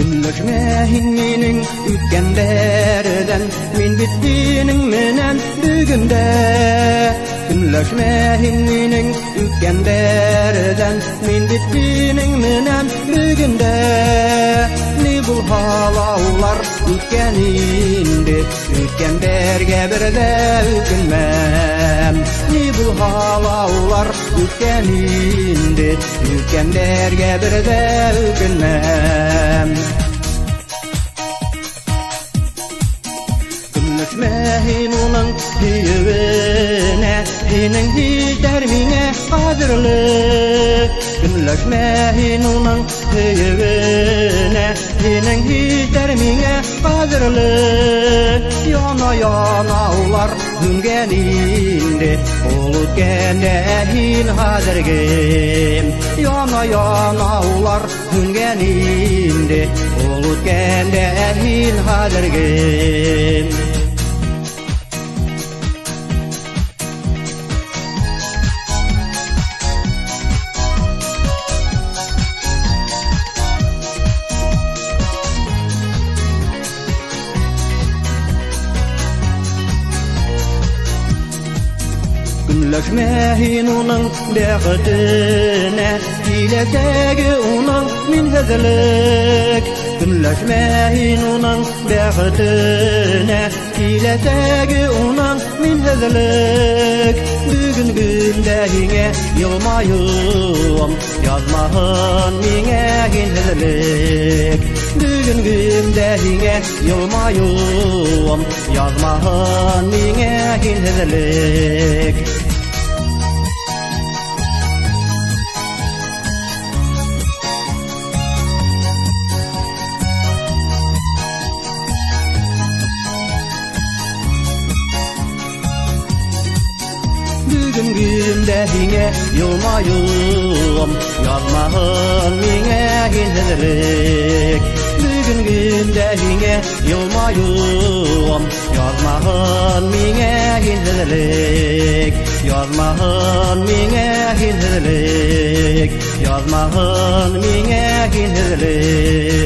Gülleşmeyin menin ütkenlerden, min bittiğinin menen bugünde. Gülleşmeyin menin ütkenlerden, min bittiğinin menen bugünde. Ni bul halavlar ütkeninde, ütkenlerge bir de ütkenmem. Ni bul halavlar ütkeninde, ütkenlerge bir de ütkenmem. Gülleşmeyin onun hiyevine, hinin hider mine kadirlik. Gülleşmeyin onun hiyevine, hinin hider mine kadirlik. Yana yana ular hüngeninde, olup gende hin hadirgim. Yana yana ular hüngeninde, olup gende hin hadirgim. Gülleşmeyin onun dağıtına, hilesegi onun minhezlik. Gülleşmeyin onun dağıtına, hilesegi onun minhezlik. Bugün gündehine yılmayım, yazmahın mine hinhezlik. Bugün gündehine yılmayım, yazmahın mine hinhezlik. Bugün gündehine yılmayım, yazmahın mine hinhezlik. Bugün gündehine yılmayım, yazmahın mine hinhezlik. Yazmahın mine hinhezlik, yazmahın mine hinhezlik.